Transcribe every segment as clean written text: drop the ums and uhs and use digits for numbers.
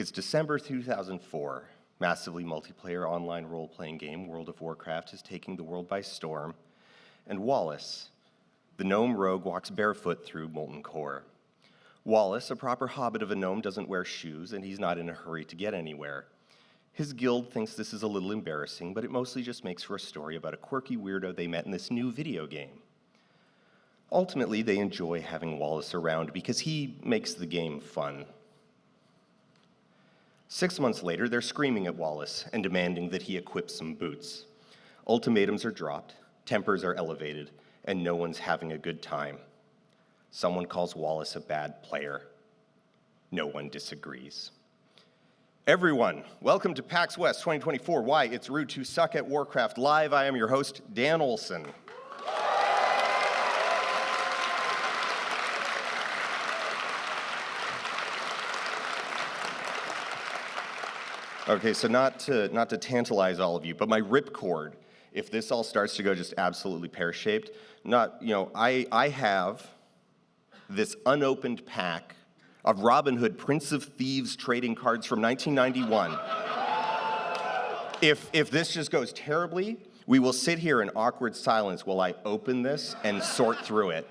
It's December 2004. Massively multiplayer online role-playing game World of Warcraft is taking the world by storm, and Wallace, the gnome rogue, walks barefoot through molten core. Wallace, a proper hobbit of a gnome, doesn't wear shoes, and he's not in a hurry to get anywhere. His guild thinks this is a little embarrassing, but it mostly just makes for a story about a quirky weirdo they met in this new video game. Ultimately, they enjoy having Wallace around because he makes the game fun. 6 months later, they're screaming at Wallace and demanding that he equip some boots. Ultimatums are dropped, tempers are elevated, and no one's having a good time. Someone calls Wallace a bad player. No one disagrees. Everyone, welcome to PAX West 2024. Why it's rude to suck at Warcraft live. I am your host, Dan Olson. Okay, so not to tantalize all of you, but my ripcord, if this all starts to go just absolutely pear-shaped, I have this unopened pack of Robin Hood Prince of Thieves trading cards from 1991. If this just goes terribly, we will sit here in awkward silence while I open this and sort through it.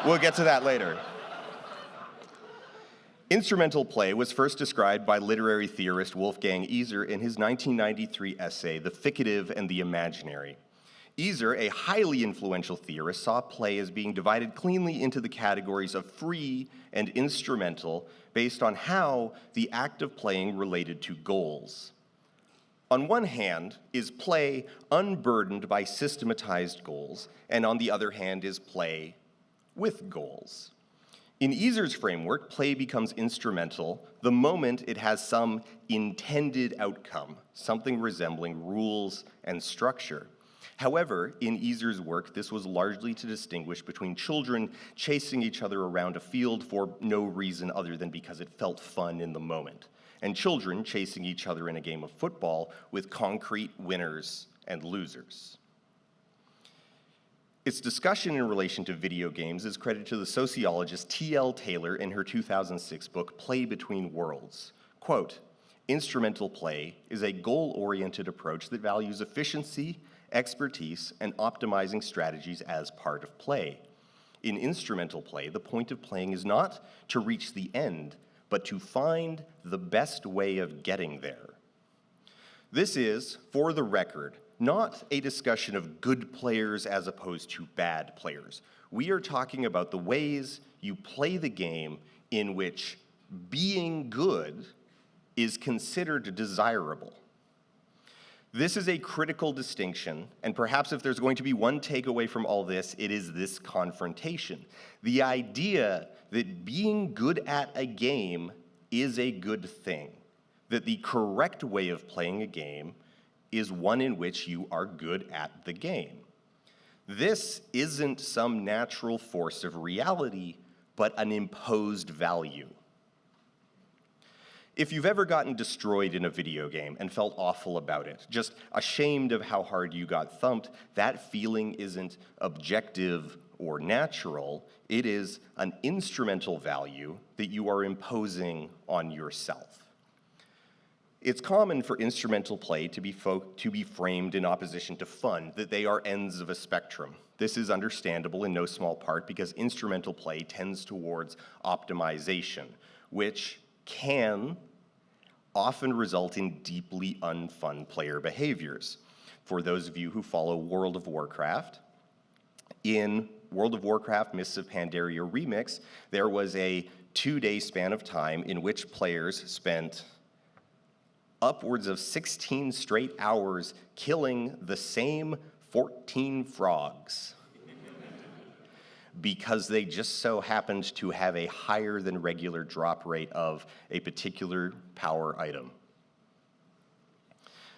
We'll get to that later. Instrumental play was first described by literary theorist Wolfgang Iser in his 1993 essay, The Ficative and the Imaginary. Iser, a highly influential theorist, saw play as being divided cleanly into the categories of free and instrumental based on how the act of playing related to goals. On one hand is play unburdened by systematized goals, and on the other hand is play with goals. In Iser's framework, play becomes instrumental the moment it has some intended outcome, something resembling rules and structure. However, in Iser's work, this was largely to distinguish between children chasing each other around a field for no reason other than because it felt fun in the moment, and children chasing each other in a game of football with concrete winners and losers. Its discussion in relation to video games is credited to the sociologist T.L. Taylor in her 2006 book, Play Between Worlds. Quote, "Instrumental play is a goal-oriented approach that values efficiency, expertise, and optimizing strategies as part of play. In instrumental play, the point of playing is not to reach the end, but to find the best way of getting there." This is, for the record, not a discussion of good players as opposed to bad players. We are talking about the ways you play the game in which being good is considered desirable. This is a critical distinction, and perhaps if there's going to be one takeaway from all this, it is this confrontation. The idea that being good at a game is a good thing, that the correct way of playing a game is one in which you are good at the game. This isn't some natural force of reality, but an imposed value. If you've ever gotten destroyed in a video game and felt awful about it, just ashamed of how hard you got thumped, that feeling isn't objective or natural. It is an instrumental value that you are imposing on yourself. It's common for instrumental play to be framed in opposition to fun, that they are ends of a spectrum. This is understandable in no small part because instrumental play tends towards optimization, which can often result in deeply unfun player behaviors. For those of you who follow World of Warcraft, in World of Warcraft Mists of Pandaria Remix, there was a 2-day span of time in which players spent upwards of 16 straight hours killing the same 14 frogs because they just so happened to have a higher than regular drop rate of a particular power item.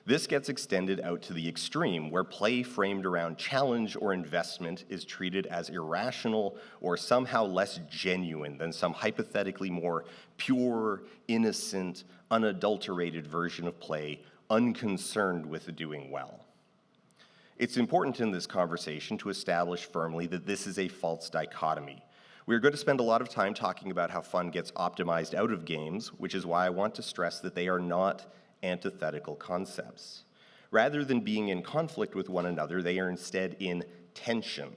This gets extended out to the extreme, where play framed around challenge or investment is treated as irrational or somehow less genuine than some hypothetically more pure, innocent, unadulterated version of play, unconcerned with doing well. It's important in this conversation to establish firmly that this is a false dichotomy. We're going to spend a lot of time talking about how fun gets optimized out of games, which is why I want to stress that they are not antithetical concepts. Rather than being in conflict with one another, they are instead in tension.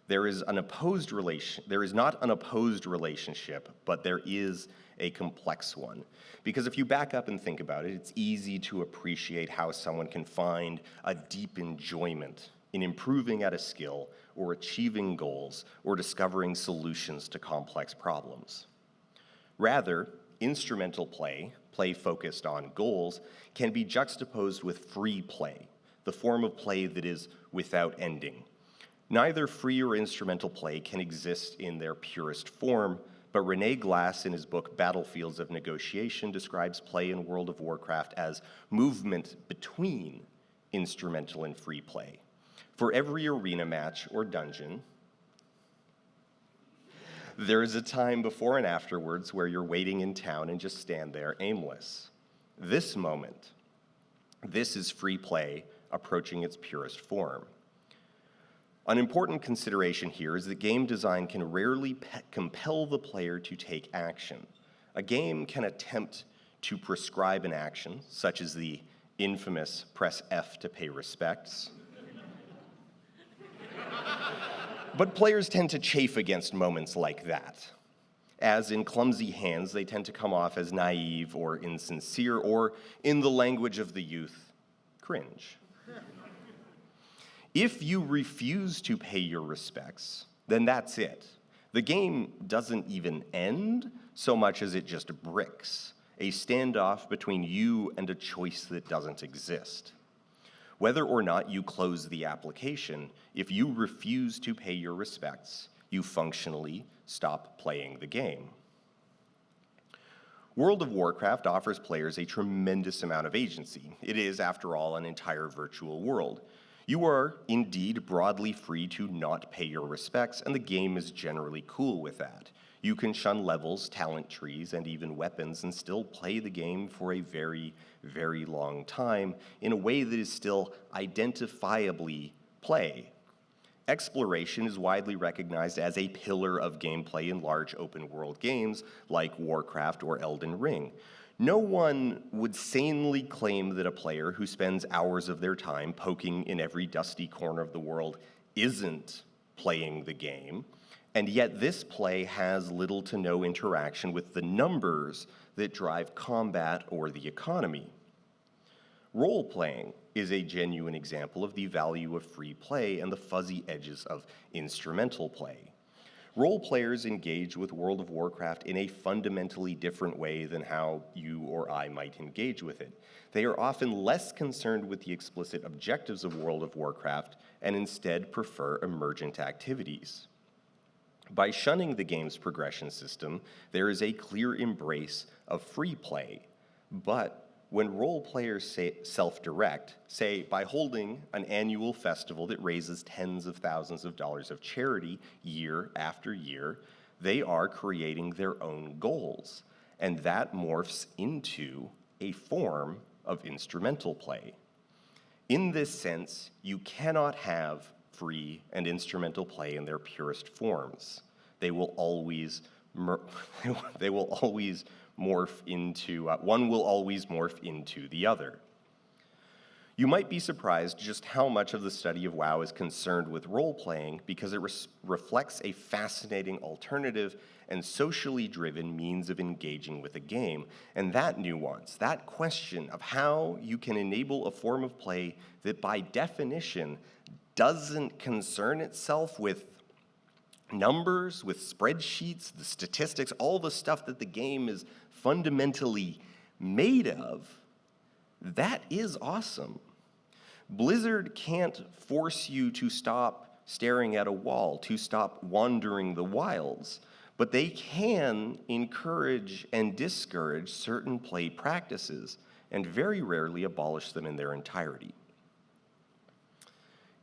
There is not an opposed relationship, but there is a complex one. Because if you back up and think about it, it's easy to appreciate how someone can find a deep enjoyment in improving at a skill or achieving goals or discovering solutions to complex problems. Rather, instrumental play focused on goals, can be juxtaposed with free play, the form of play that is without ending. Neither free or instrumental play can exist in their purest form, but René Glass in his book Battlefields of Negotiation describes play in World of Warcraft as movement between instrumental and free play. For every arena match or dungeon, there is a time before and afterwards where you're waiting in town and just stand there aimless. This moment, this is free play approaching its purest form. An important consideration here is that game design can rarely compel the player to take action. A game can attempt to prescribe an action, such as the infamous press F to pay respects. But players tend to chafe against moments like that. As in clumsy hands, they tend to come off as naive or insincere, or, in the language of the youth, cringe. If you refuse to pay your respects, then that's it. The game doesn't even end so much as it just bricks, a standoff between you and a choice that doesn't exist. Whether or not you close the application, if you refuse to pay your respects, you functionally stop playing the game. World of Warcraft offers players a tremendous amount of agency. It is, after all, an entire virtual world. You are indeed broadly free to not pay your respects, and the game is generally cool with that. You can shun levels, talent trees, and even weapons and still play the game for a very, very long time in a way that is still identifiably play. Exploration is widely recognized as a pillar of gameplay in large open-world games like Warcraft or Elden Ring. No one would sanely claim that a player who spends hours of their time poking in every dusty corner of the world isn't playing the game. And yet this play has little to no interaction with the numbers that drive combat or the economy. Role-playing is a genuine example of the value of free play and the fuzzy edges of instrumental play. Role players engage with World of Warcraft in a fundamentally different way than how you or I might engage with it. They are often less concerned with the explicit objectives of World of Warcraft and instead prefer emergent activities. By shunning the game's progression system, there is a clear embrace of free play. But when role players self-direct, say by holding an annual festival that raises tens of thousands of dollars of charity year after year, they are creating their own goals. And that morphs into a form of instrumental play. In this sense, you cannot have free and instrumental play in their purest forms. They will always morph into, one will always morph into the other. You might be surprised just how much of the study of WoW is concerned with role-playing because it reflects a fascinating alternative and socially driven means of engaging with a game. And that nuance, that question of how you can enable a form of play that by definition doesn't concern itself with numbers, with spreadsheets, the statistics, all the stuff that the game is fundamentally made of, that is awesome. Blizzard can't force you to stop staring at a wall, to stop wandering the wilds, but they can encourage and discourage certain play practices and very rarely abolish them in their entirety.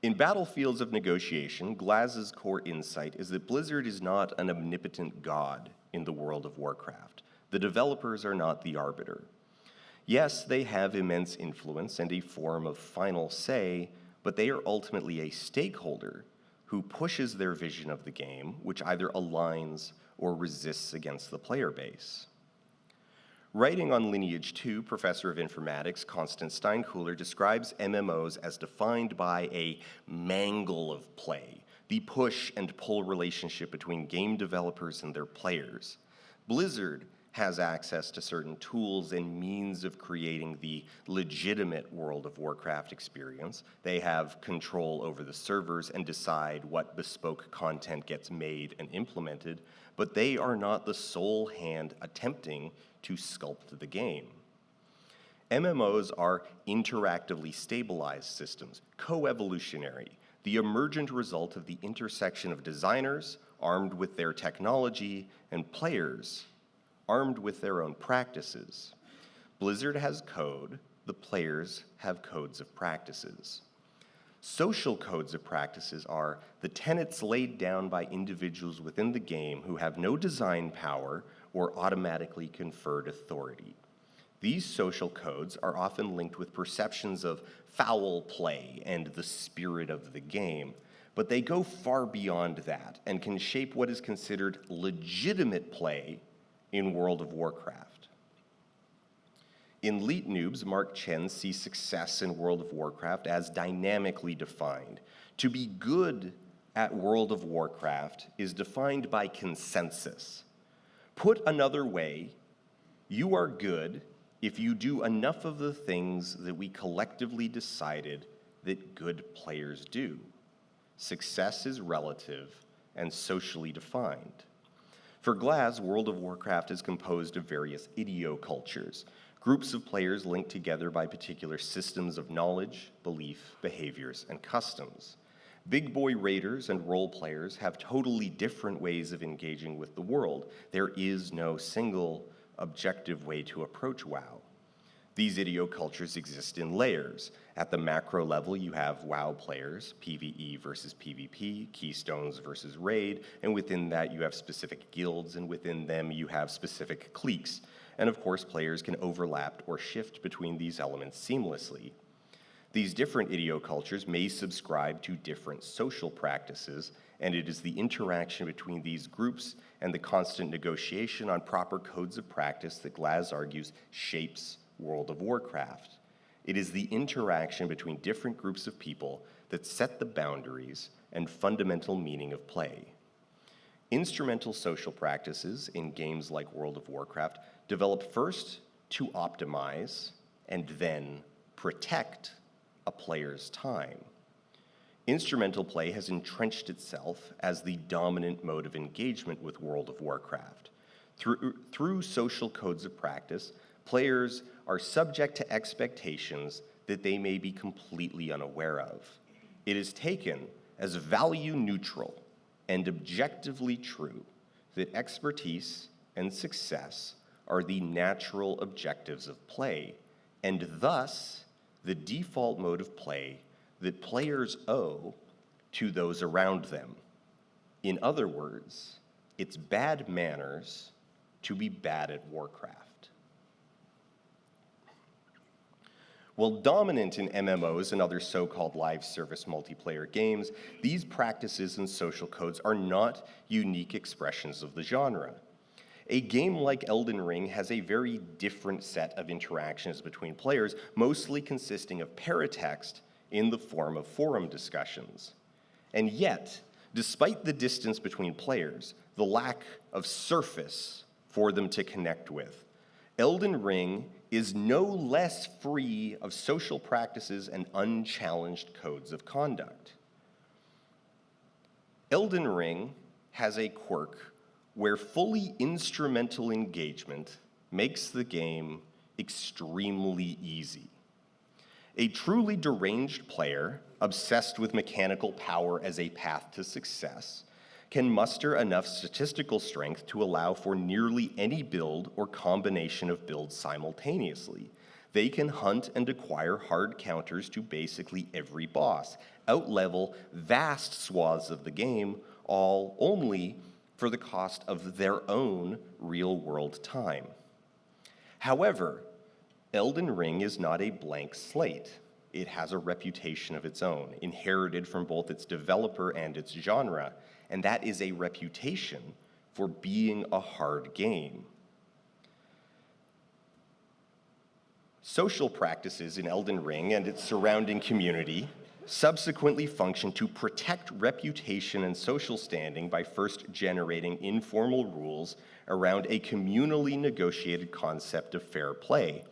In Battlefields of Negotiation, Glass's core insight is that Blizzard is not an omnipotent god in the World of Warcraft. The developers are not the arbiter. Yes, they have immense influence and a form of final say, but they are ultimately a stakeholder who pushes their vision of the game, which either aligns or resists against the player base. Writing on Lineage 2, Professor of Informatics Constance Steinkuhler describes MMOs as defined by a mangle of play, the push and pull relationship between game developers and their players. Blizzard has access to certain tools and means of creating the legitimate World of Warcraft experience. They have control over the servers and decide what bespoke content gets made and implemented, but they are not the sole hand attempting to sculpt the game. MMOs are interactively stabilized systems, co-evolutionary, the emergent result of the intersection of designers armed with their technology and players armed with their own practices. Blizzard has code, the players have codes of practices. Social codes of practices are the tenets laid down by individuals within the game who have no design power or automatically conferred authority. These social codes are often linked with perceptions of foul play and the spirit of the game, but they go far beyond that and can shape what is considered legitimate play in World of Warcraft. In Leet Noobs, Mark Chen sees success in World of Warcraft as dynamically defined. To be good at World of Warcraft is defined by consensus. Put another way, you are good if you do enough of the things that we collectively decided that good players do. Success is relative and socially defined. For Glaz, World of Warcraft is composed of various idiocultures, groups of players linked together by particular systems of knowledge, belief, behaviors, and customs. Big boy raiders and role players have totally different ways of engaging with the world. There is no single objective way to approach WoW. These idiocultures exist in layers. At the macro level, you have WoW players, PvE versus PvP, Keystones versus Raid, and within that you have specific guilds, and within them you have specific cliques. And of course, players can overlap or shift between these elements seamlessly. These different idiocultures may subscribe to different social practices, and it is the interaction between these groups and the constant negotiation on proper codes of practice that Glaz argues shapes World of Warcraft. It is the interaction between different groups of people that set the boundaries and fundamental meaning of play. Instrumental social practices in games like World of Warcraft develop first to optimize and then protect a player's time. Instrumental play has entrenched itself as the dominant mode of engagement with World of Warcraft. Through social codes of practice, players are subject to expectations that they may be completely unaware of. It is taken as value neutral and objectively true that expertise and success are the natural objectives of play, and thus the default mode of play that players owe to those around them. In other words, it's bad manners to be bad at Warcraft. While dominant in MMOs and other so-called live service multiplayer games, these practices and social codes are not unique expressions of the genre. A game like Elden Ring has a very different set of interactions between players, mostly consisting of paratext in the form of forum discussions. And yet, despite the distance between players, the lack of surface for them to connect with, Elden Ring is no less free of social practices and unchallenged codes of conduct. Elden Ring has a quirk where fully instrumental engagement makes the game extremely easy. A truly deranged player, obsessed with mechanical power as a path to success, can muster enough statistical strength to allow for nearly any build or combination of builds simultaneously. They can hunt and acquire hard counters to basically every boss, outlevel vast swaths of the game, all only for the cost of their own real-world time. However, Elden Ring is not a blank slate. it has a reputation of its own, inherited from both its developer and its genre, and that is a reputation for being a hard game. Social practices in Elden Ring and its surrounding community subsequently function to protect reputation and social standing by first generating informal rules around a communally negotiated concept of fair play.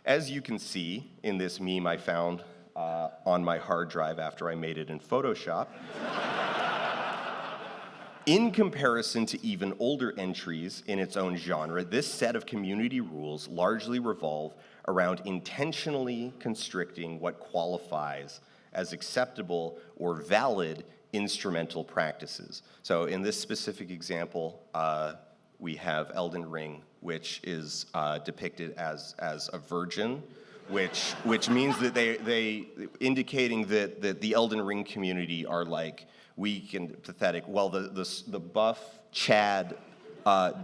As you can see in this meme I found on my hard drive after I made it in Photoshop, in comparison to even older entries in its own genre, this set of community rules largely revolve around intentionally constricting what qualifies as acceptable or valid instrumental practices. So in this specific example, we have Elden Ring, which is depicted as a virgin, which means that they indicating that the Elden Ring community are like weak and pathetic. Well, the buff Chad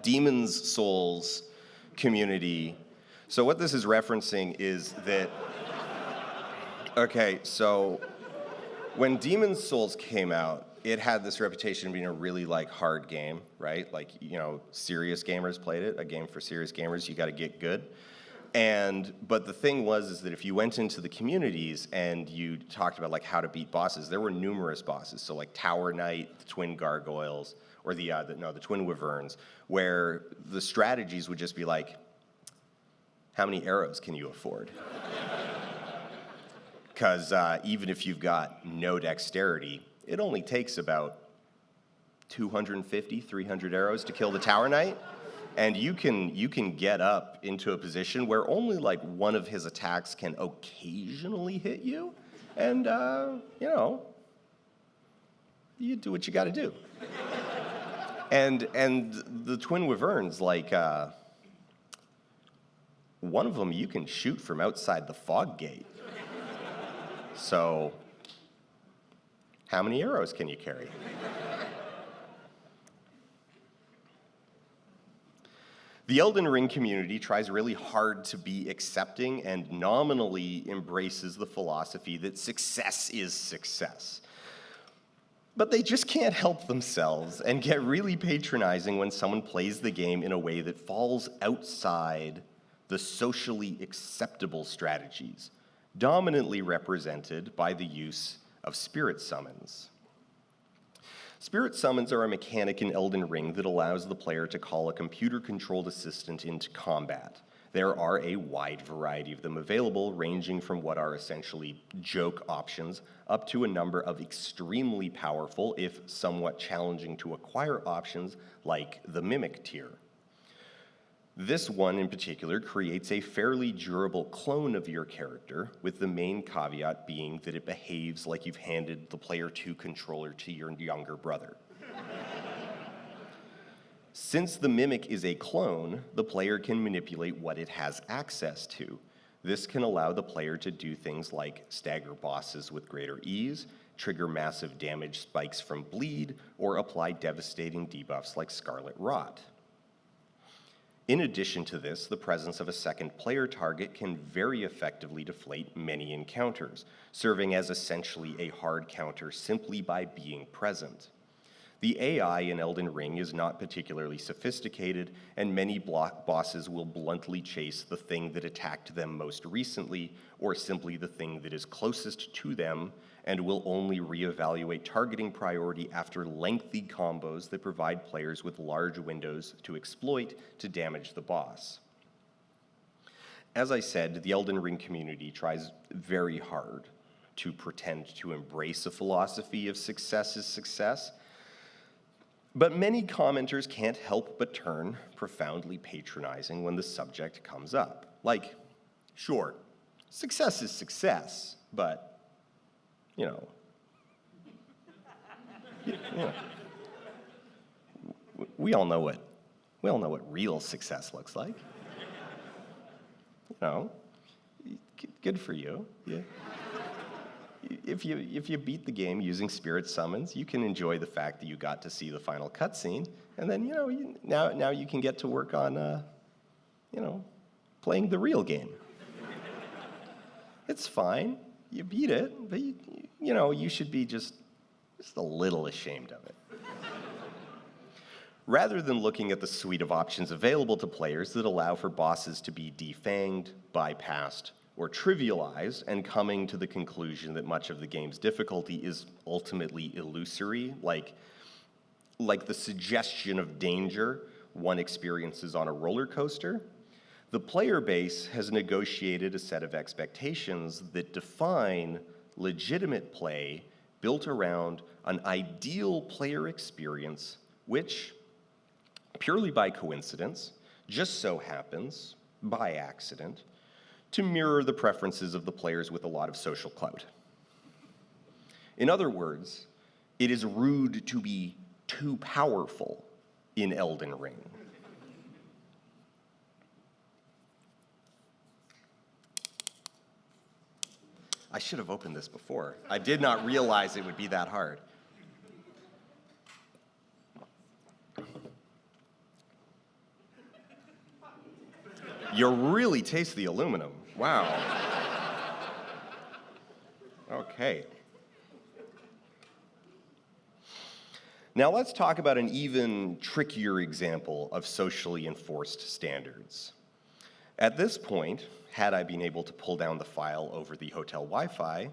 Demon's Souls community. So what this is referencing is that, okay, so when Demon's Souls came out, it had this reputation of being a really like hard game, right? Like, you know, serious gamers played it, a game for serious gamers, you gotta get good. But the thing is that if you went into the communities and you talked about like how to beat bosses, there were numerous bosses. So like Tower Knight, the Twin Gargoyles, or the Twin Wyverns, where the strategies would just be like, how many arrows can you afford? Because even if you've got no dexterity, it only takes about 250, 300 arrows to kill the Tower Knight. And you can get up into a position where only like one of his attacks can occasionally hit you. And, you know, you do what you got to do. And the Twin Wyverns, like, one of them you can shoot from outside the fog gate. So, how many arrows can you carry? The Elden Ring community tries really hard to be accepting and nominally embraces the philosophy that success is success. But they just can't help themselves and get really patronizing when someone plays the game in a way that falls outside the socially acceptable strategies, dominantly represented by the use of spirit summons. Spirit summons are a mechanic in Elden Ring that allows the player to call a computer-controlled assistant into combat. There are a wide variety of them available, ranging from what are essentially joke options up to a number of extremely powerful, if somewhat challenging to acquire options, like the Mimic tier. This one in particular creates a fairly durable clone of your character, with the main caveat being that it behaves like you've handed the Player 2 controller to your younger brother. Since the Mimic is a clone, the player can manipulate what it has access to. This can allow the player to do things like stagger bosses with greater ease, trigger massive damage spikes from bleed, or apply devastating debuffs like Scarlet Rot. In addition to this, the presence of a second player target can very effectively deflate many encounters, serving as essentially a hard counter simply by being present. The AI in Elden Ring is not particularly sophisticated, and many bosses will bluntly chase the thing that attacked them most recently, or simply the thing that is closest to them, and will only reevaluate targeting priority after lengthy combos that provide players with large windows to exploit to damage the boss. As I said, the Elden Ring community tries very hard to pretend to embrace a philosophy of success is success, but many commenters can't help but turn profoundly patronizing when the subject comes up. Like, sure, success is success, but you know, we all know what real success looks like. You know, good for you. Yeah. If you beat the game using spirit summons, you can enjoy the fact that you got to see the final cutscene, and then now you can get to work on playing the real game. It's fine. you beat it, but you should be just a little ashamed of it. Rather than looking at the suite of options available to players that allow for bosses to be defanged, bypassed, or trivialized, and coming to the conclusion that much of the game's difficulty is ultimately illusory, like the suggestion of danger one experiences on a roller coaster, the player base has negotiated a set of expectations that define legitimate play built around an ideal player experience, which, purely by coincidence, just so happens, by accident, to mirror the preferences of the players with a lot of social clout. In other words, it is rude to be too powerful in Elden Ring. I should have opened this before. I did not realize it would be that hard. You really taste the aluminum. Wow. Okay. Now let's talk about an even trickier example of socially enforced standards. At this point, had I been able to pull down the file over the hotel Wi-Fi,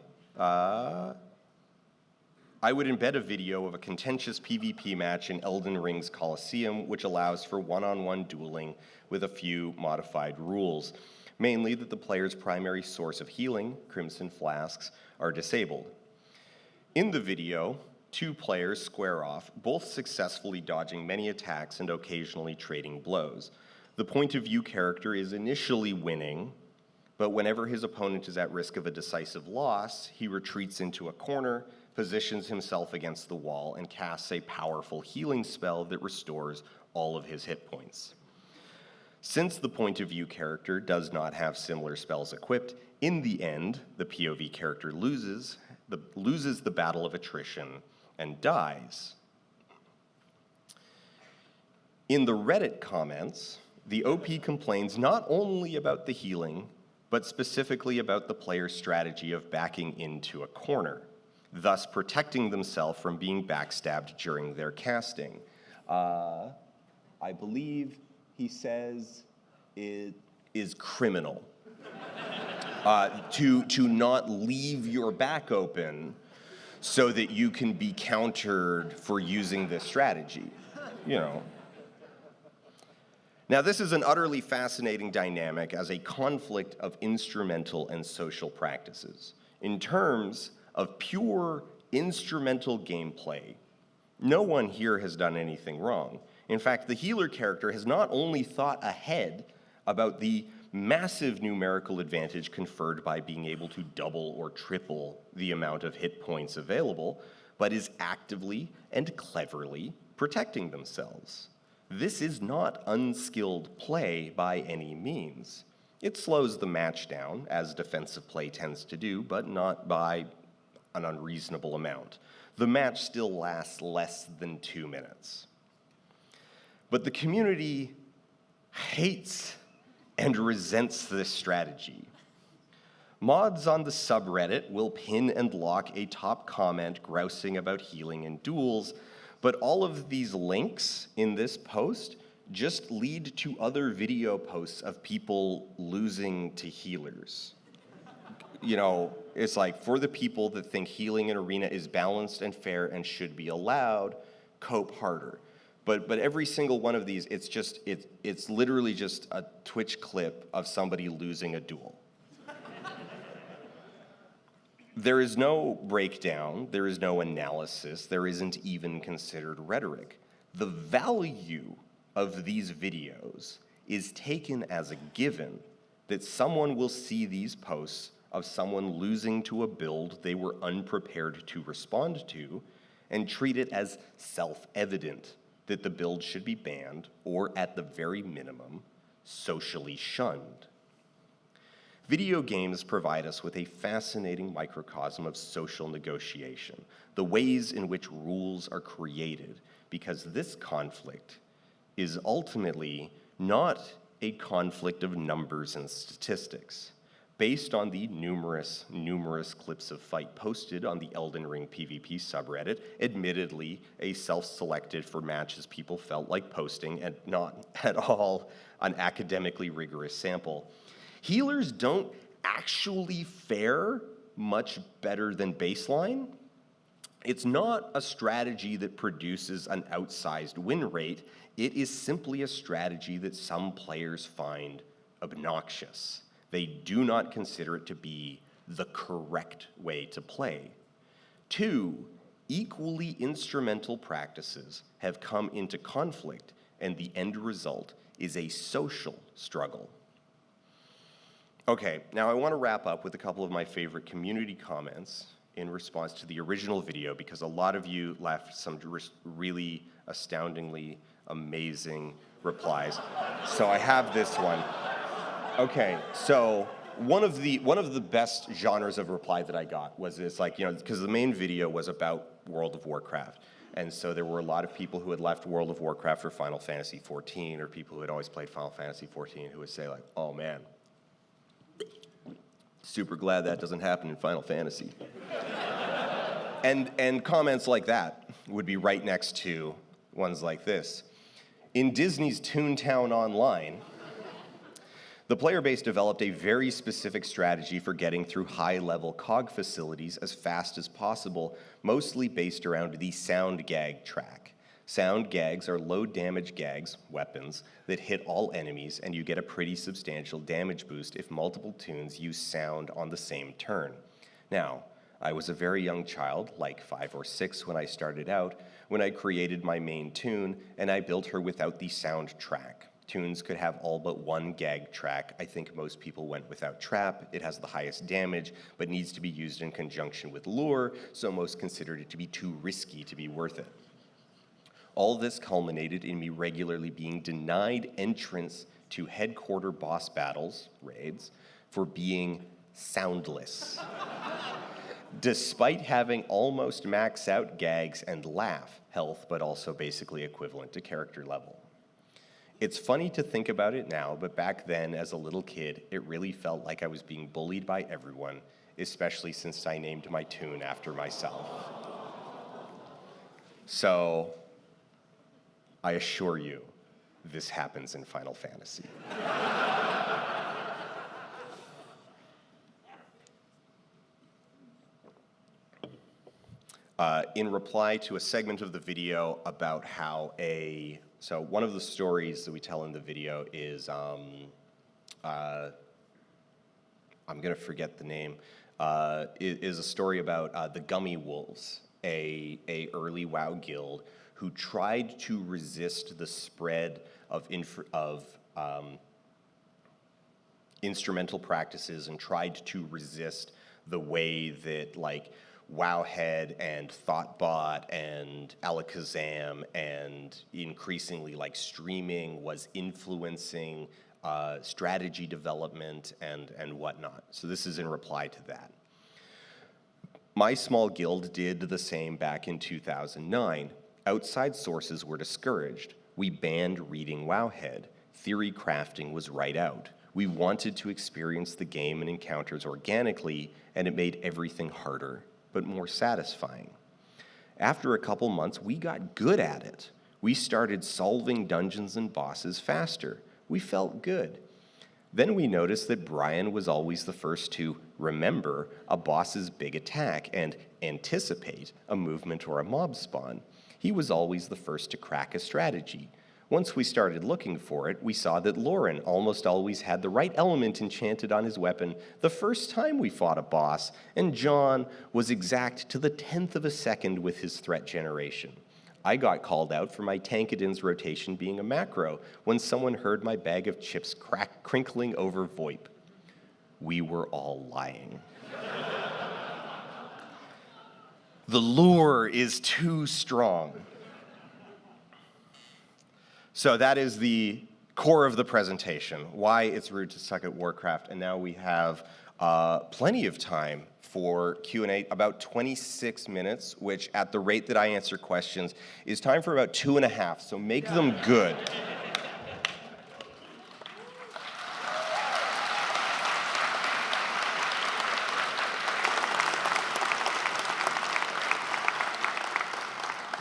I would embed a video of a contentious PvP match in Elden Ring's Colosseum, which allows for one-on-one dueling with a few modified rules, mainly that the player's primary source of healing, Crimson Flasks, are disabled. In the video, two players square off, both successfully dodging many attacks and occasionally trading blows. The point of view character is initially winning, but whenever his opponent is at risk of a decisive loss, he retreats into a corner, positions himself against the wall, and casts a powerful healing spell that restores all of his hit points. Since the point of view character does not have similar spells equipped, in the end, the POV character loses the battle of attrition and dies. In the Reddit comments, the OP complains not only about the healing, but specifically about the player's strategy of backing into a corner, thus protecting themselves from being backstabbed during their casting. I believe he says it is criminal to not leave your back open so that you can be countered for using this strategy, Now, this is an utterly fascinating dynamic as a conflict of instrumental and social practices. In terms of pure instrumental gameplay, no one here has done anything wrong. In fact, the healer character has not only thought ahead about the massive numerical advantage conferred by being able to double or triple the amount of hit points available, but is actively and cleverly protecting themselves. This is not unskilled play by any means. It slows the match down, as defensive play tends to do, but not by an unreasonable amount. The match still lasts less than 2 minutes. But the community hates and resents this strategy. Mods on the subreddit will pin and lock a top comment grousing about healing and duels, but all of these links in this post just lead to other video posts of people losing to healers. It's like, for the people that think healing in Arena is balanced and fair and should be allowed, cope harder. But every single one of these, it's literally just a Twitch clip of somebody losing a duel. There is no breakdown, there is no analysis, there isn't even considered rhetoric. The value of these videos is taken as a given that someone will see these posts of someone losing to a build they were unprepared to respond to and treat it as self-evident that the build should be banned or, at the very minimum, socially shunned. Video games provide us with a fascinating microcosm of social negotiation, the ways in which rules are created, because this conflict is ultimately not a conflict of numbers and statistics, Based on the numerous clips of fight posted on the Elden Ring PvP subreddit, admittedly a self-selected for matches people felt like posting and not at all an academically rigorous sample. Healers don't actually fare much better than baseline. It's not a strategy that produces an outsized win rate. It is simply a strategy that some players find obnoxious. They do not consider it to be the correct way to play. 2, equally instrumental practices have come into conflict, and the end result is a social struggle. Okay, now I want to wrap up with a couple of my favorite community comments in response to the original video, because a lot of you left some really astoundingly amazing replies. So I have this one. Okay, so one of the best genres of reply that I got was this, like, because the main video was about World of Warcraft, and so there were a lot of people who had left World of Warcraft for Final Fantasy XIV, or people who had always played Final Fantasy XIV who would say like, "Oh man, super glad that doesn't happen in Final Fantasy." And comments like that would be right next to ones like this. In Disney's Toontown Online, the player base developed a very specific strategy for getting through high-level COG facilities as fast as possible, mostly based around the sound gag track. Sound gags are low-damage gags, weapons, that hit all enemies, and you get a pretty substantial damage boost if multiple tunes use sound on the same turn. Now, I was a very young child, like 5 or 6 when I started out, when I created my main tune, and I built her without the sound track. Tunes could have all but one gag track. I think most people went without trap. It has the highest damage, but needs to be used in conjunction with lure, so most considered it to be too risky to be worth it. All this culminated in me regularly being denied entrance to headquarter boss battles, raids, for being soundless. Despite having almost max out gags and laugh health, but also basically equivalent to character level. It's funny to think about it now, but back then, as a little kid, it really felt like I was being bullied by everyone, especially since I named my tune after myself. So, I assure you, this happens in Final Fantasy. In reply to a segment of the video about how so one of the stories that we tell in the video is, I'm gonna forget the name, is a story about the Gummy Wolves, a early WoW guild who tried to resist the spread of instrumental practices and tried to resist the way that like Wowhead and Thoughtbot and Alakazam and increasingly like streaming was influencing strategy development and whatnot. So this is in reply to that. My small guild did the same back in 2009. Outside sources were discouraged. We banned reading Wowhead. Theory crafting was right out. We wanted to experience the game and encounters organically, and it made everything harder, but more satisfying. After a couple months, we got good at it. We started solving dungeons and bosses faster. We felt good. Then we noticed that Brian was always the first to remember a boss's big attack and anticipate a movement or a mob spawn. He was always the first to crack a strategy. Once we started looking for it, we saw that Lauren almost always had the right element enchanted on his weapon the first time we fought a boss, and John was exact to the 10th of a second with his threat generation. I got called out for my Tankadin's rotation being a macro when someone heard my bag of chips crinkling over VoIP. We were all lying. The lure is too strong. So that is the core of the presentation, why it's rude to suck at Warcraft. And now we have plenty of time for Q&A, about 26 minutes, which at the rate that I answer questions is time for about 2.5, so make them good.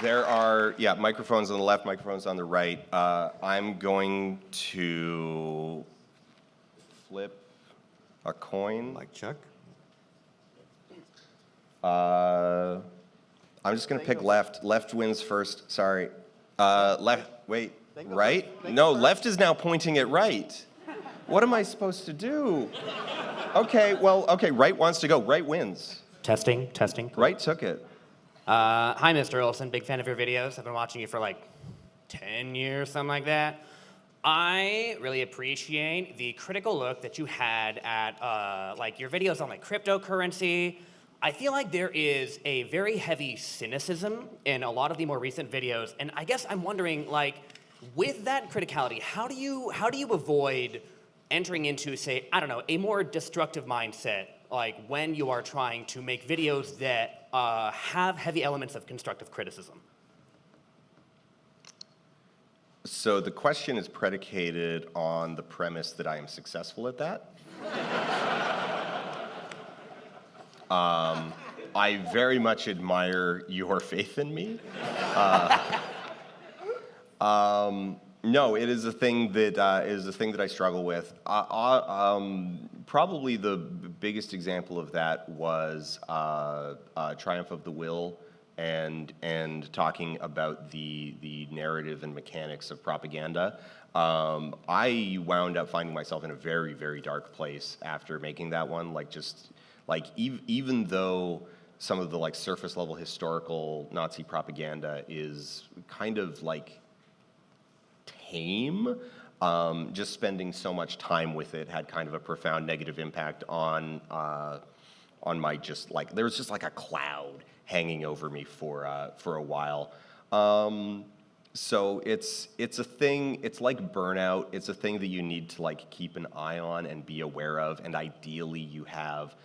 There are, microphones on the left, microphones on the right. I'm going to flip a coin. Mike Chuck. I'm just going to pick left. Left wins first. Sorry. Left. Wait. Right? No, left is now pointing at right. What am I supposed to do? Okay, right wants to go. Right wins. Testing. Right took it. Hi, Mr. Olson. Big fan of your videos. I've been watching you for like 10 years, something like that. I really appreciate the critical look that you had at like your videos on like cryptocurrency. I feel like there is a very heavy cynicism in a lot of the more recent videos, and I guess I'm wondering, like, with that criticality, how do you avoid entering into, say, I don't know, a more destructive mindset, like when you are trying to make videos that have heavy elements of constructive criticism? So the question is predicated on the premise that I am successful at that. I very much admire your faith in me. No, it is a thing that I struggle with. Probably the biggest example of that was Triumph of the Will, and talking about the narrative and mechanics of propaganda. I wound up finding myself in a very, very dark place after making that one. Even though some of the like surface level historical Nazi propaganda is kind of like tame, just spending so much time with it had kind of a profound negative impact on my just like, there was just like a cloud hanging over me for a while. So it's a thing, it's like burnout. It's a thing that you need to like keep an eye on and be aware of, and ideally you have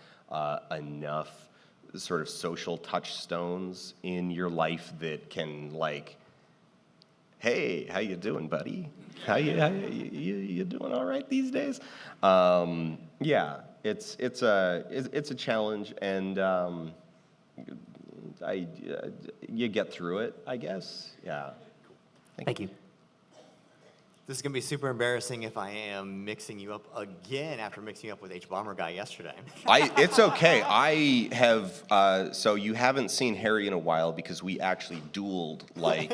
enough sort of social touchstones in your life that can like, hey, how you doing, buddy? How you doing all right these days? Yeah, it's a challenge, and you get through it, I guess. Yeah. Thank you. This is going to be super embarrassing if I am mixing you up again after mixing you up with H-Bomber Guy yesterday. It's okay. I have, so you haven't seen Harry in a while because we actually dueled like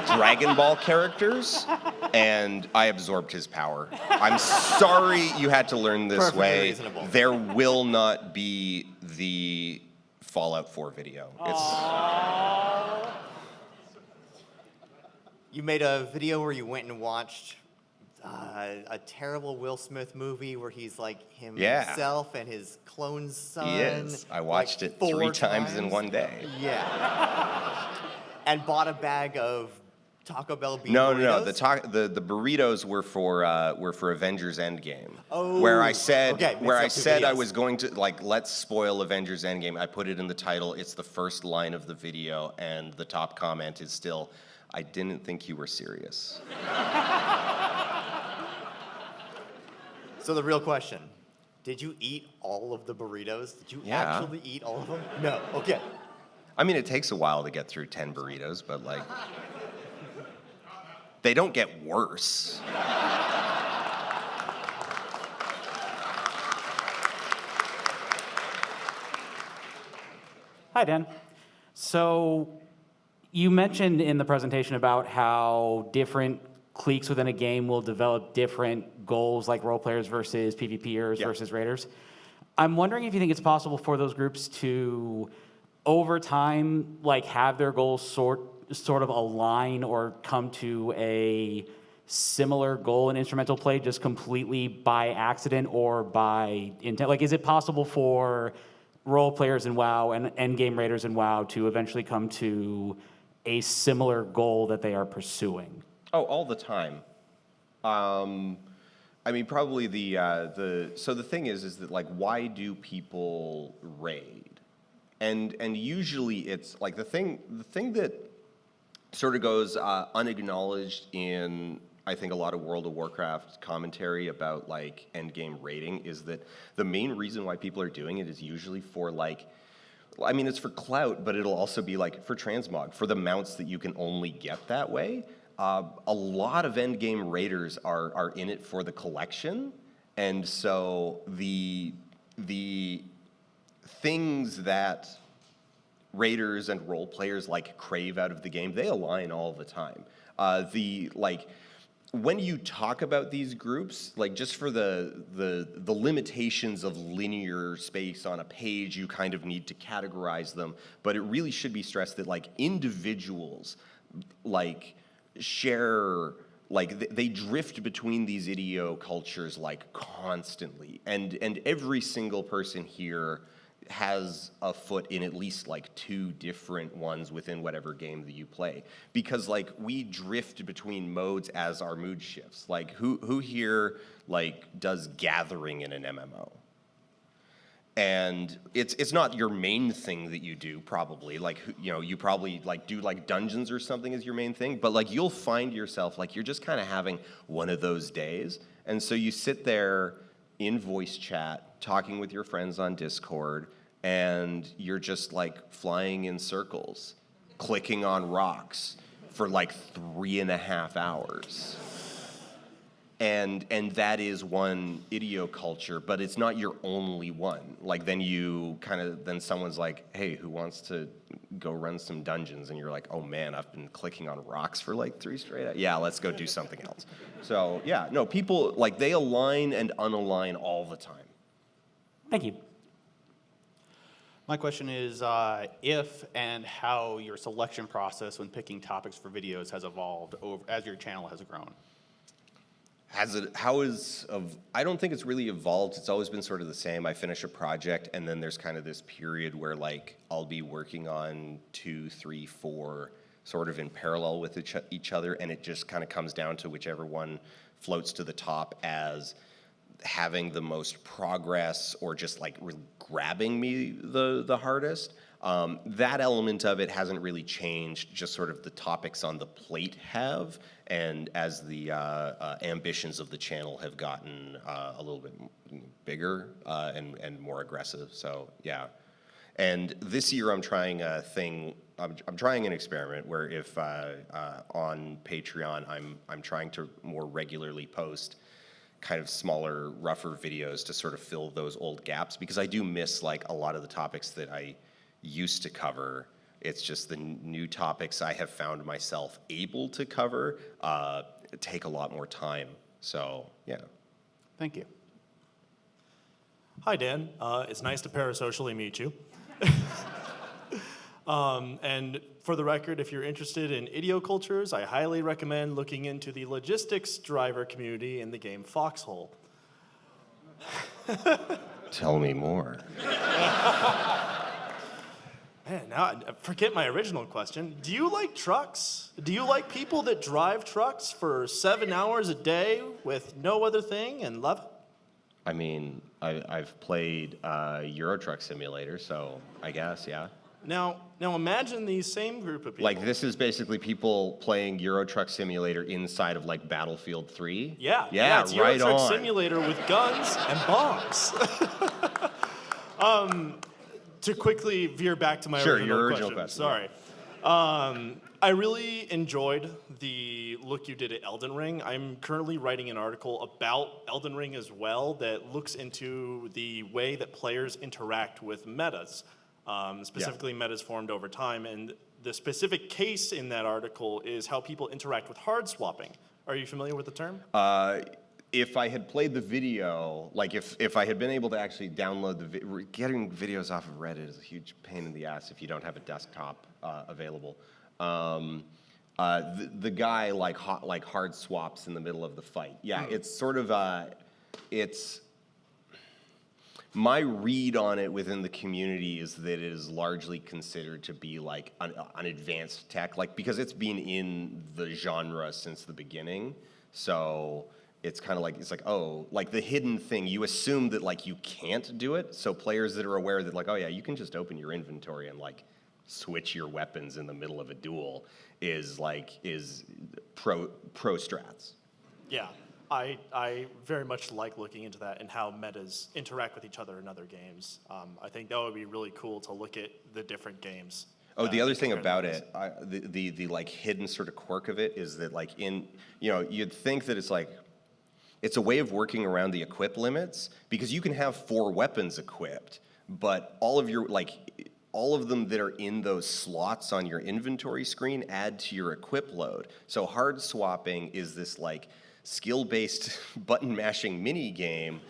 Dragon Ball characters, and I absorbed his power. I'm sorry you had to learn this Perfectly way. reasonable. There will not be the Fallout 4 video. You made a video where you went and watched a terrible Will Smith movie where he's like himself and his clone son. He is. I watched like it 3 times in one day. Yeah. And bought a bag of Taco Bell beef No. burritos? The burritos were for Avengers Endgame. Oh, where I said okay, I videos. was going to like, let's spoil Avengers Endgame. I put it in the title. It's the first line of the video, and the top comment is still, I didn't think you were serious. So the real question, did you eat all of the burritos? Did you actually eat all of them? No, okay. I mean, it takes a while to get through 10 burritos, but like, they don't get worse. Hi, Dan. So you mentioned in the presentation about how different cliques within a game will develop different goals, like role players versus PvPers versus raiders. I'm wondering if you think it's possible for those groups to, over time, like have their goals sort of align or come to a similar goal in instrumental play just completely by accident or by intent? Like, is it possible for role players in WoW and endgame raiders in WoW to eventually come to a similar goal that they are pursuing? Oh, all the time. I mean, probably so the thing is that like, why do people raid? And usually it's like the thing that sort of goes unacknowledged in, I think, a lot of World of Warcraft commentary about like endgame raiding is that the main reason why people are doing it is usually for like I mean, it's for clout, but it'll also be like for transmog, for the mounts that you can only get that way. A lot of endgame raiders are in it for the collection, and so the things that raiders and role players like crave out of the game, they align all the time. When you talk about these groups, like just for the limitations of linear space on a page, you kind of need to categorize them. But it really should be stressed that like individuals, like share, like they drift between these ideo cultures like constantly, and every single person here has a foot in at least like 2 different ones within whatever game that you play, because like we drift between modes as our mood shifts. Like who here like does gathering in an MMO? And it's not your main thing that you do, probably. Like, you know, you probably like do like dungeons or something as your main thing, but like you'll find yourself like you're just kind of having one of those days, and so you sit there in voice chat talking with your friends on Discord, and you're just like flying in circles, clicking on rocks for like 3.5 hours. And that is one idioculture, but it's not your only one. Like then someone's like, hey, who wants to go run some dungeons? And you're like, oh man, I've been clicking on rocks for like 3 straight hours. Yeah, let's go do something else. So yeah, no, people, like they align and unalign all the time. Thank you. My question is if and how your selection process when picking topics for videos has evolved as your channel has grown. I don't think it's really evolved. It's always been sort of the same. I finish a project, and then there's kind of this period where like I'll be working on 2, 3, 4 sort of in parallel with each other, and it just kind of comes down to whichever one floats to the top as having the most progress or just like grabbing me the hardest. That element of it hasn't really changed, just sort of the topics on the plate have, and as the ambitions of the channel have gotten a little bit bigger and more aggressive. So yeah, and this year I'm trying a thing. I'm trying an experiment where if on Patreon I'm trying to more regularly post kind of smaller, rougher videos to sort of fill those old gaps, because I do miss like a lot of the topics that I used to cover. It's just the new topics I have found myself able to cover take a lot more time. So yeah. Thank you. Hi, Dan. It's nice to parasocially meet you. And for the record, if you're interested in idiocultures, I highly recommend looking into the logistics driver community in the game Foxhole. Tell me more. Man, now forget my original question. Do you like trucks? Do you like people that drive trucks for 7 hours a day with no other thing and love it? I mean, I've played Euro Truck Simulator, so I guess, yeah. Now imagine these same group of people. Like, this is basically people playing Euro Truck Simulator inside of, like, Battlefield 3? Yeah, it's right Euro Truck on. Simulator with guns and bombs. To quickly veer back to my original question. Sorry. I really enjoyed the look you did at Elden Ring. I'm currently writing an article about Elden Ring as well that looks into the way that players interact with metas. Specifically metas formed over time, and the specific case in that article is how people interact with hard swapping. Are you familiar with the term? If I had played the video, like if I had been able to actually download getting videos off of Reddit is a huge pain in the ass if you don't have a desktop available. The guy like hard swaps in the middle of the fight. Yeah, it's sort of it's. My read on it within the community is that it is largely considered to be like an advanced tech, like because it's been in the genre since the beginning. So it's kind of like, it's like, oh, like the hidden thing. You assume that like you can't do it. So players that are aware that like, oh yeah, you can just open your inventory and like switch your weapons in the middle of a duel is pro strats. Yeah. I very much like looking into that and how metas interact with each other in other games. I think that would be really cool to look at the different games. Oh, the other thing about it, the like hidden sort of quirk of it is that like you'd think that it's a way of working around the equip limits because you can have 4 weapons equipped, but all of them that are in those slots on your inventory screen add to your equip load. So hard swapping is this like skill-based button mashing mini game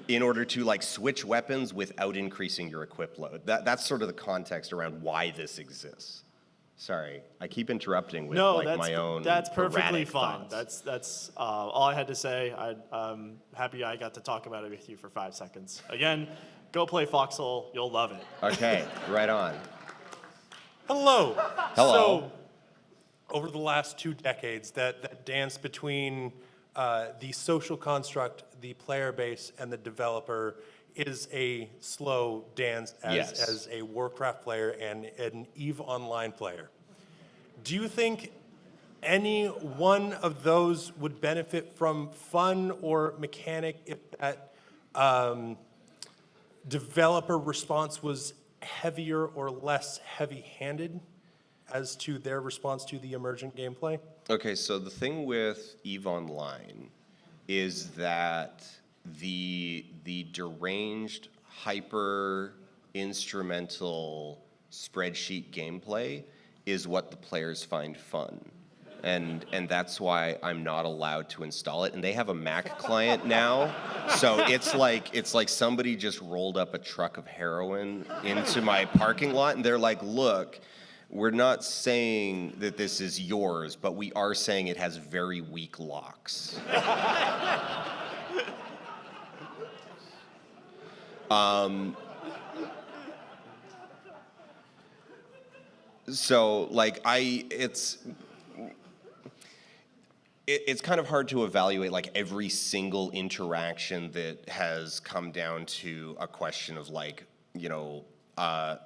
in order to like switch weapons without increasing your equip load. That's sort of the context around why this exists. Sorry, I keep interrupting with my own. That's perfectly fine. Thoughts. That's all I had to say. I'm happy I got to talk about it with you for 5 seconds. Again, go play Foxhole. You'll love it. Okay, right on. Hello. Hello. So, over the last 2 decades, that dance between the social construct, the player base, and the developer is a slow dance as a Warcraft player and an EVE Online player. Do you think any one of those would benefit from fun or mechanic if that developer response was heavier or less heavy-handed as to their response to the emergent gameplay? Okay, so the thing with EVE Online is that the deranged, hyper-instrumental spreadsheet gameplay is what the players find fun. And that's why I'm not allowed to install it. And they have a Mac client now, so it's like somebody just rolled up a truck of heroin into my parking lot, and they're like, look, we're not saying that this is yours, but we are saying it has very weak locks. So like it's kind of hard to evaluate like every single interaction that has come down to a question of like, I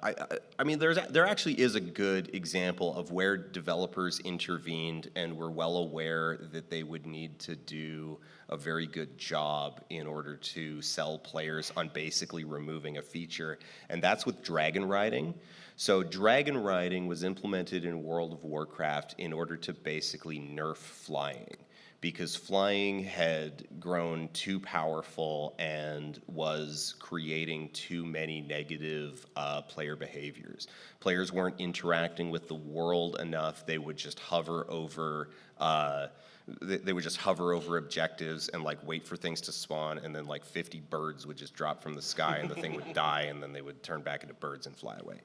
mean, there actually is a good example of where developers intervened and were well aware that they would need to do a very good job in order to sell players on basically removing a feature, and that's with dragon riding. So dragon riding was implemented in World of Warcraft in order to basically nerf flying, because flying had grown too powerful and was creating too many negative player behaviors. Players weren't interacting with the world enough. They would just hover over objectives and like wait for things to spawn, and then like 50 birds would just drop from the sky and the thing would die, and then they would turn back into birds and fly away.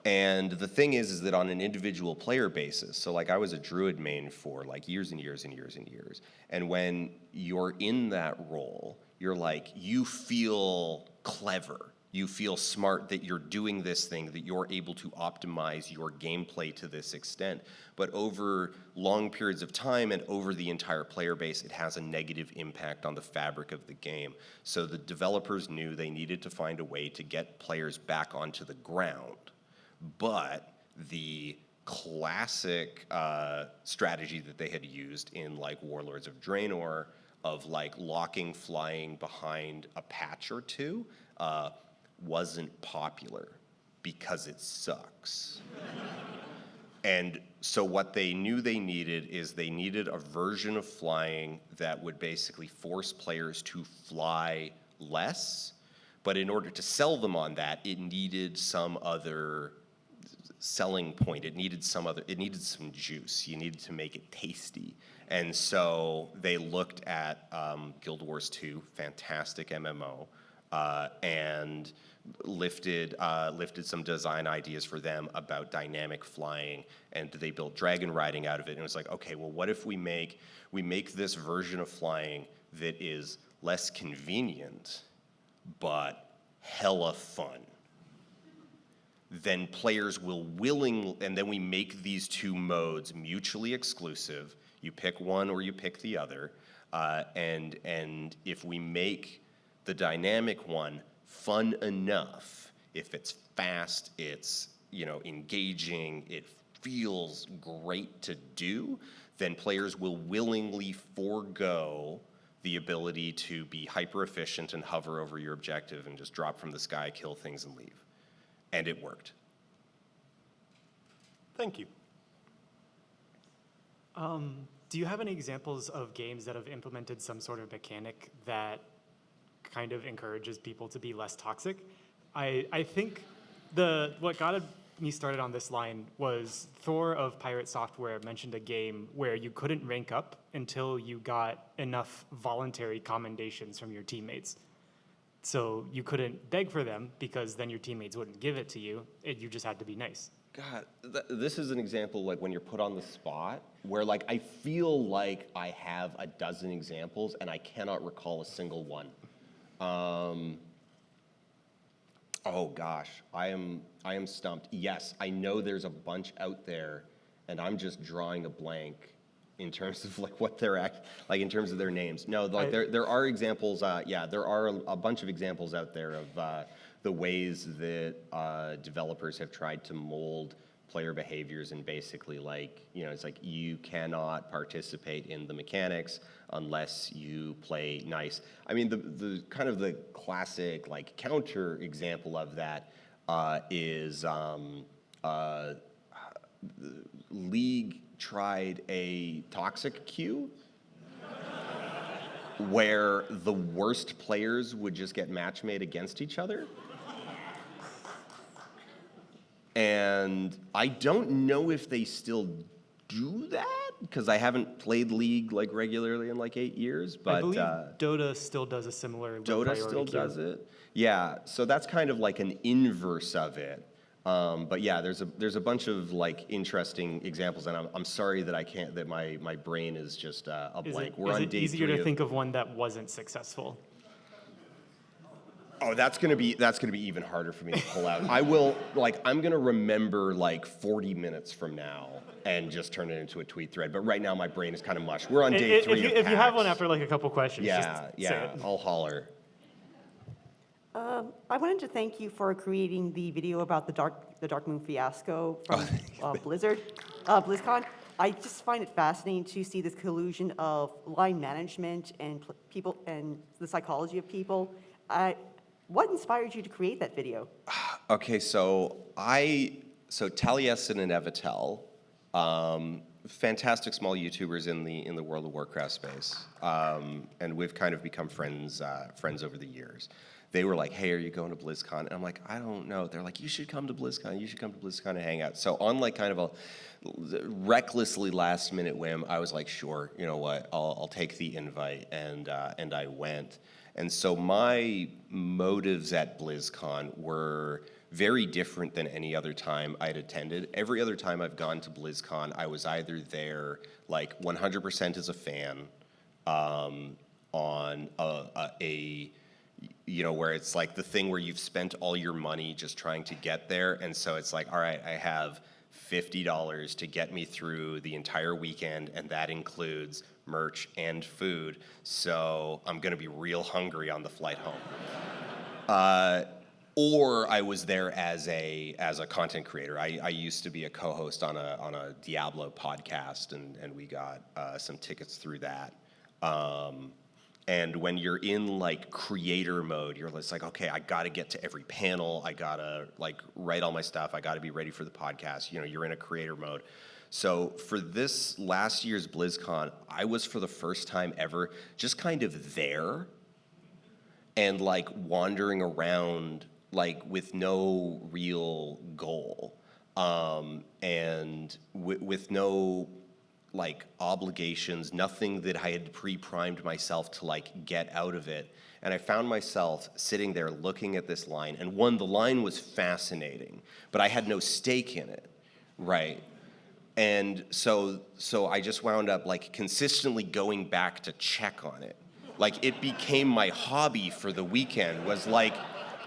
And the thing is that on an individual player basis, so like I was a druid main for like years and years and years and years, and when you're in that role, you're like, you feel clever, you feel smart that you're doing this thing, that you're able to optimize your gameplay to this extent. But over long periods of time and over the entire player base, it has a negative impact on the fabric of the game. So the developers knew they needed to find a way to get players back onto the ground. But the classic strategy that they had used in like Warlords of Draenor of like locking flying behind a patch or two wasn't popular because it sucks. And so what they knew they needed is they needed a version of flying that would basically force players to fly less, but in order to sell them on that, it needed some other selling point. It needed some juice. You needed to make it tasty. And so they looked at Guild Wars 2, fantastic MMO, and lifted some design ideas for them about dynamic flying, and they built dragon riding out of it. And it was like, okay, well, what if we make this version of flying that is less convenient, but hella fun? Then players will and then we make these two modes mutually exclusive. You pick one or you pick the other, and if we make the dynamic one fun enough, if it's fast, it's engaging, it feels great to do, then players will willingly forego the ability to be hyper efficient and hover over your objective and just drop from the sky, kill things, and leave. And it worked. Thank you. Do you have any examples of games that have implemented some sort of mechanic that kind of encourages people to be less toxic? I think what got me started on this line was Thor of Pirate Software mentioned a game where you couldn't rank up until you got enough voluntary commendations from your teammates. So you couldn't beg for them because then your teammates wouldn't give it to you. You just had to be nice. God, this is an example like when you're put on the spot where like I feel like I have a dozen examples and I cannot recall a single one. Oh gosh, I am stumped. Yes, I know there's a bunch out there, and I'm just drawing a blank in terms of like what they're like in terms of their names. No, like there are examples. Yeah, there are a bunch of examples out there of the ways that developers have tried to mold player behaviors and basically like, you know, it's like you cannot participate in the mechanics unless you play nice. I mean, the kind of the classic like counter example of that is League tried a toxic queue where the worst players would just get match made against each other. And I don't know if they still do that because I haven't played League like regularly in like 8 years. But I believe Dota still does a similar Dota still does it. Yeah, so that's kind of like an inverse of it. But yeah, there's a bunch of like interesting examples, and I'm sorry that I can't. That my brain is just a blank. Is it easier to think of one that wasn't successful? Oh, that's gonna be even harder for me to pull out. I'm gonna remember like 40 minutes from now and just turn it into a tweet thread. But right now my brain is kind of mush. We're on day 3 of If you have PAX. one after like a couple questions, Yeah, just yeah, say it. I'll holler. I wanted to thank you for creating the video about the Dark Moon fiasco from BlizzCon. I just find it fascinating to see this collusion of line management and people and the psychology of people. What inspired you to create that video? Okay, so Taliesin and Evitel, fantastic small YouTubers in the World of Warcraft space, and we've kind of become friends over the years. They were like, "Hey, are you going to BlizzCon?" And I'm like, "I don't know." They're like, "You should come to BlizzCon. You should come to BlizzCon and hang out." So on like kind of a recklessly last minute whim, I was like, "Sure, you know what? I'll take the invite," and I went. And so my motives at BlizzCon were very different than any other time I'd attended. Every other time I've gone to BlizzCon, I was either there like 100% as a fan, on a you know, where it's like the thing where you've spent all your money just trying to get there, and so it's like, all right, I have $50 to get me through the entire weekend, and that includes merch and food, so I'm gonna be real hungry on the flight home. Or I was there as a content creator. I used to be a co-host on a Diablo podcast, and we got some tickets through that. And when you're in like creator mode, you're just like, okay, I got to get to every panel. I got to like write all my stuff. I got to be ready for the podcast. You know, you're in a creator mode. So for this last year's BlizzCon, I was for the first time ever just kind of there and like wandering around like with no real goal, and with no like obligations, nothing that I had pre-primed myself to like get out of it. And I found myself sitting there looking at this line, and the line was fascinating, but I had no stake in it, right? And so I just wound up like consistently going back to check on it. Like it became my hobby for the weekend, was like,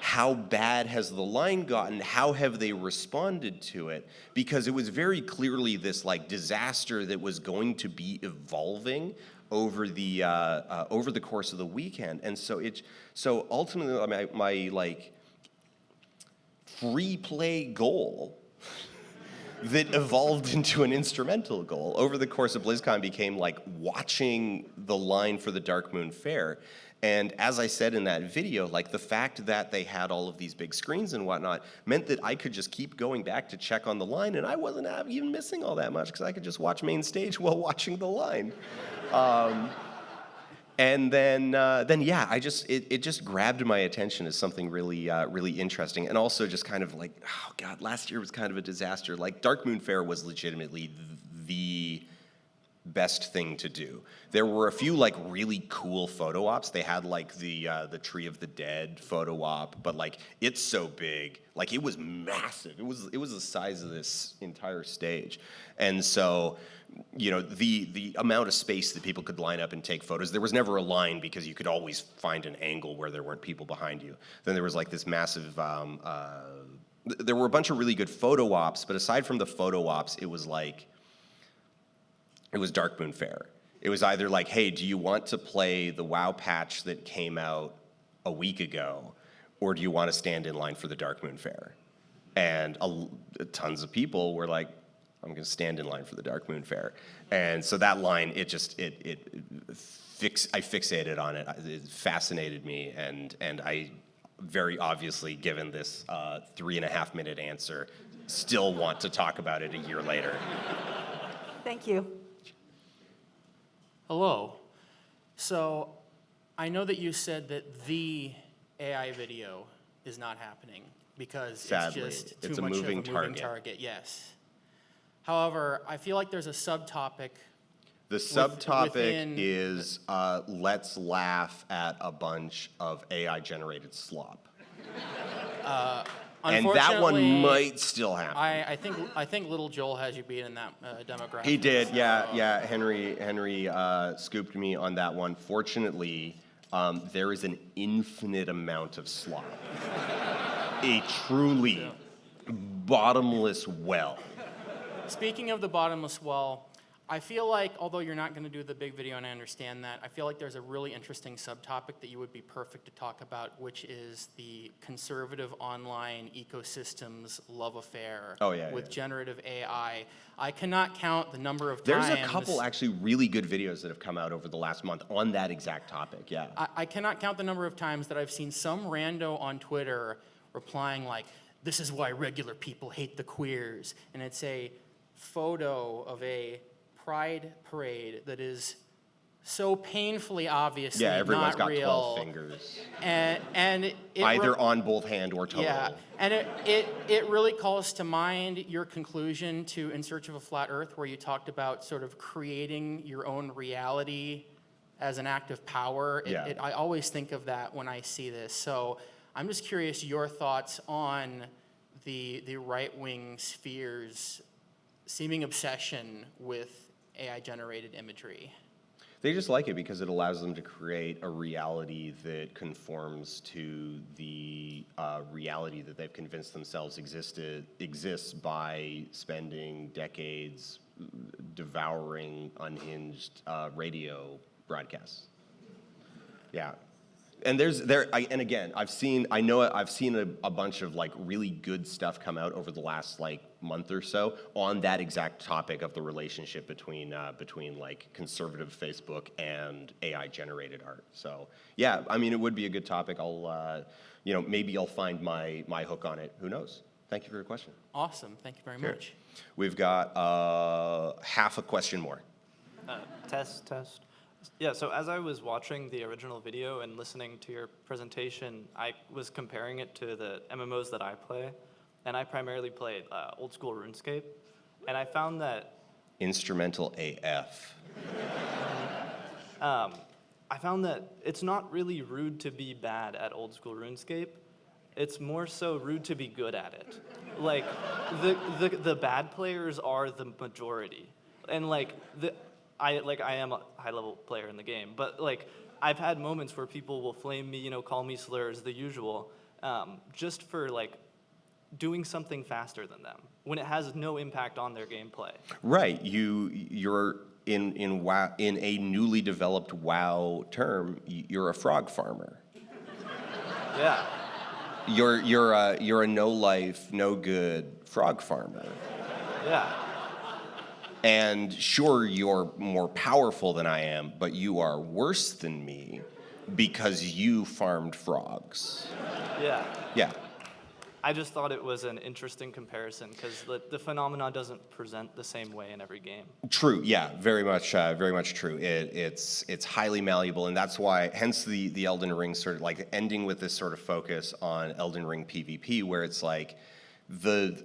how bad has the line gotten? How have they responded to it? Because it was very clearly this like disaster that was going to be evolving over the course of the weekend. And so ultimately my like free play goal that evolved into an instrumental goal. Over the course of BlizzCon became like watching the line for the Dark Moon Fair. And as I said in that video, like the fact that they had all of these big screens and whatnot meant that I could just keep going back to check on the line, and I wasn't even missing all that much because I could just watch main stage while watching the line. And then yeah, it just grabbed my attention as something really really interesting, and also just kind of like, oh god, last year was kind of a disaster. Like Dark Moon Fair was legitimately the best thing to do. There were a few like really cool photo ops. They had like the Tree of the Dead photo op, but like it's so big, like it was massive. It was the size of this entire stage, and so. You know, the amount of space that people could line up and take photos. There was never a line because you could always find an angle where there weren't people behind you. Then there was like this massive, there were a bunch of really good photo ops, but aside from the photo ops, it was Dark Moon Fair. It was either like, hey, do you want to play the WoW patch that came out a week ago, or do you want to stand in line for the Dark Moon Fair? And tons of people were like, I'm going to stand in line for the Dark Moon Fair. And so that line, I fixated on it. It fascinated me, and I very obviously, given this 3.5-minute answer, still want to talk about it a year later. Thank you. Hello. So I know that you said that the AI video is not happening because Sadly, it's just it's too a much moving of a moving target. Yes. However, I feel like there's a subtopic. The subtopic within- is let's laugh at a bunch of AI-generated slop. And that one Unfortunately, might still happen. I think Little Joel has you beat in that demographic. He did, yeah. Henry scooped me on that one. Fortunately, there is an infinite amount of slop. A truly bottomless well. Speaking of the bottomless well, I feel like, although you're not going to do the big video, and I understand that, I feel like there's a really interesting subtopic that you would be perfect to talk about, which is the conservative online ecosystems love affair with generative AI. I cannot count the number of times... There's a couple actually really good videos that have come out over the last month on that exact topic, yeah. I cannot count the number of times that I've seen some rando on Twitter replying like, this is why regular people hate the queers, and it's a photo of a pride parade that is so painfully obviously everyone's not got real. 12 fingers. And it either on both hand or total. Yeah, and it really calls to mind your conclusion to In Search of a Flat Earth, where you talked about sort of creating your own reality as an act of power. I always think of that when I see this. So I'm just curious your thoughts on the right-wing sphere's seeming obsession with AI-generated imagery. They just like it because it allows them to create a reality that conforms to the reality that they've convinced themselves exists by spending decades devouring unhinged radio broadcasts. Yeah. And I've seen a bunch of like really good stuff come out over the last like month or so on that exact topic of the relationship between like conservative Facebook and AI generated art. So yeah, I mean, it would be a good topic. Maybe I'll find my hook on it. Who knows? Thank you for your question. Awesome. Thank you very much. We've got half a question more. Test. Yeah, so as I was watching the original video and listening to your presentation, I was comparing it to the MMOs that I play, and I primarily played old school RuneScape, and I found that... Instrumental AF. I found that it's not really rude to be bad at old school RuneScape. It's more so rude to be good at it. Like, the bad players are the majority. And I am a high-level player in the game, but I've had moments where people will flame me, call me slurs, the usual, just for doing something faster than them when it has no impact on their gameplay. Right. You're in WoW, in a newly developed WoW term, you're a frog farmer. Yeah. You're a no life, no good frog farmer. Yeah. And sure, you're more powerful than I am, but you are worse than me because you farmed frogs. Yeah. Yeah. I just thought it was an interesting comparison because the phenomenon doesn't present the same way in every game. True. Yeah. Very much true. It's highly malleable, and that's why. Hence the Elden Ring sort of like ending with this sort of focus on Elden Ring PvP, where it's like the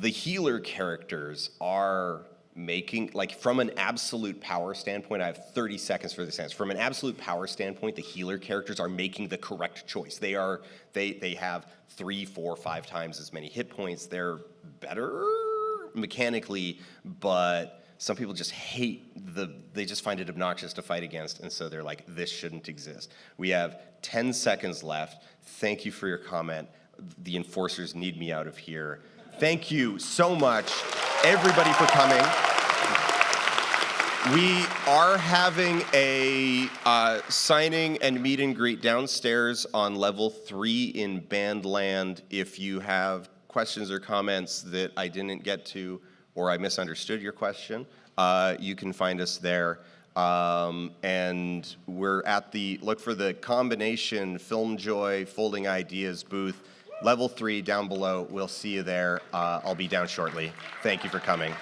healer characters are making, like, from an absolute power standpoint, I have 30 seconds for this answer. From an absolute power standpoint, the healer characters are making the correct choice. They have 3, 4, 5 times as many hit points. They're better mechanically, but some people just they just find it obnoxious to fight against, and so they're like, this shouldn't exist. We have 10 seconds left. Thank you for your comment. The enforcers need me out of here. Thank you so much, everybody, for coming. We are having a signing and meet and greet downstairs on level 3 in Bandland. If you have questions or comments that I didn't get to, or I misunderstood your question, you can find us there. And we're at look for the Combination Film Joy Folding Ideas booth. Level 3 down below. We'll see you there. I'll be down shortly. Thank you for coming.